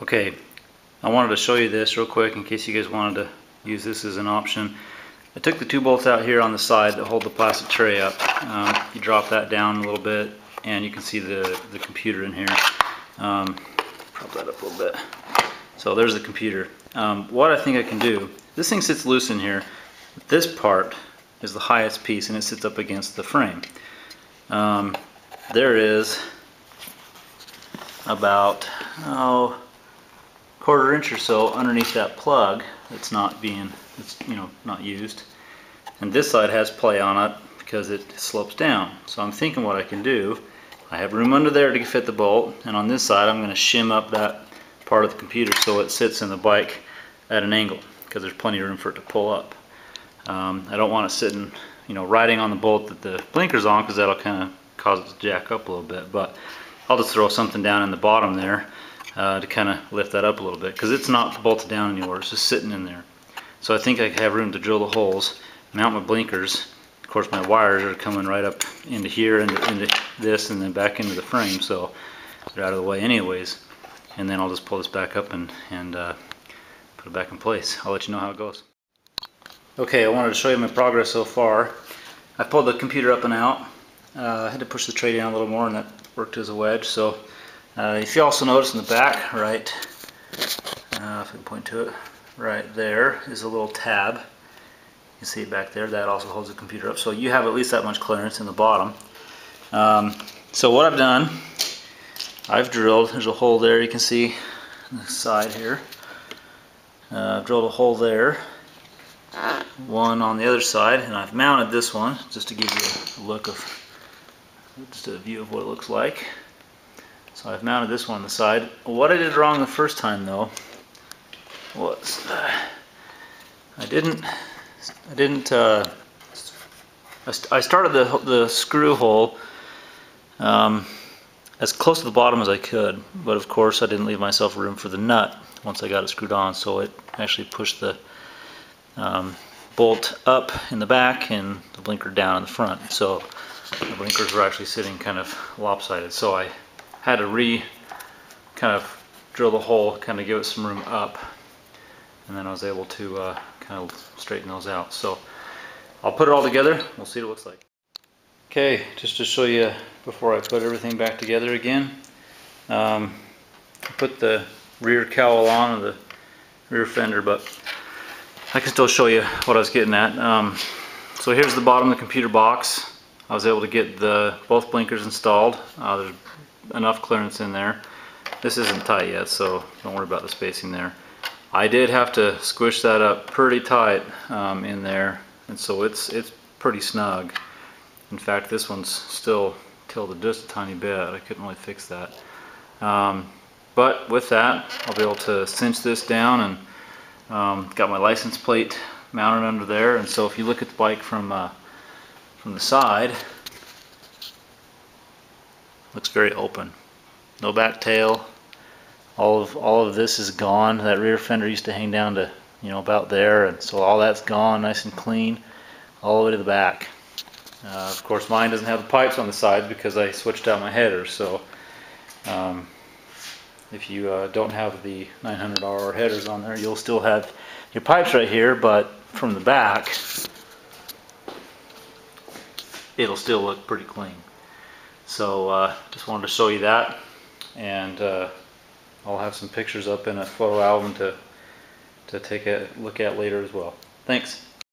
Okay, I wanted to show you this real quick in case you guys wanted to use this as an option. I took the two bolts out here on the side that hold the plastic tray up. You drop that down a little bit and you can see the computer in here. Prop that up a little bit. So there's the computer. What I think I can do, this thing sits loose in here. This part is the highest piece and it sits up against the frame. There is about quarter inch or so underneath that plug that's not used, and this side has play on it because it slopes down. So I'm thinking what I can do, I have room under there to fit the bolt, and on this side I'm going to shim up that part of the computer so it sits in the bike at an angle because there's plenty of room for it to pull up. I don't want it sitting riding on the bolt that the blinker's on because that'll kind of cause it to jack up a little bit, but I'll just throw something down in the bottom there to kind of lift that up a little bit because it's not bolted down anywhere, it's just sitting in there. So I think I have room to drill the holes, mount my blinkers. Of course my wires are coming right up into here, into this, and then back into the frame, so they're out of the way anyways. And then I'll just pull this back up and put it back in place. I'll let you know how it goes. Okay, I wanted to show you my progress so far. I pulled the computer up and out. I had to push the tray down a little more and that worked as a wedge. So if you also notice in the back, right, if I can point to it, right there is a little tab. You can see it back there. That also holds the computer up. So you have at least that much clearance in the bottom. So what I've done, I've drilled, there's a hole there you can see on the side here. I've drilled a hole there, one on the other side, and I've mounted this one just to give you a look of, just a view of what it looks like. So I've mounted this one on the side. What I did wrong the first time though was I started the screw hole as close to the bottom as I could, but of course I didn't leave myself room for the nut once I got it screwed on, so it actually pushed the bolt up in the back and the blinker down in the front. So the blinkers were actually sitting kind of lopsided, so I had to kind of drill the hole, kind of give it some room up, and then I was able to kind of straighten those out. So I'll put it all together, we'll see what it looks like. Okay, just to show you before I put everything back together again, I put the rear cowl on, or the rear fender, but I can still show you what I was getting at. So here's the bottom of the computer box. I was able to get both blinkers installed. There's enough clearance in there. This isn't tight yet, so don't worry about the spacing there. I did have to squish that up pretty tight in there, and so it's pretty snug. In fact, this one's still tilted just a tiny bit. I couldn't really fix that. But with that, I'll be able to cinch this down, and got my license plate mounted under there. And so if you look at the bike from the side, looks very open. No back tail. All of this is gone. That rear fender used to hang down to about there, and so all that's gone, nice and clean, all the way to the back. Of course, mine doesn't have the pipes on the sides because I switched out my headers. So if you don't have the 900R headers on there, you'll still have your pipes right here, but from the back it'll still look pretty clean. So just wanted to show you that, and I'll have some pictures up in a photo album to take a look at later as well. Thanks.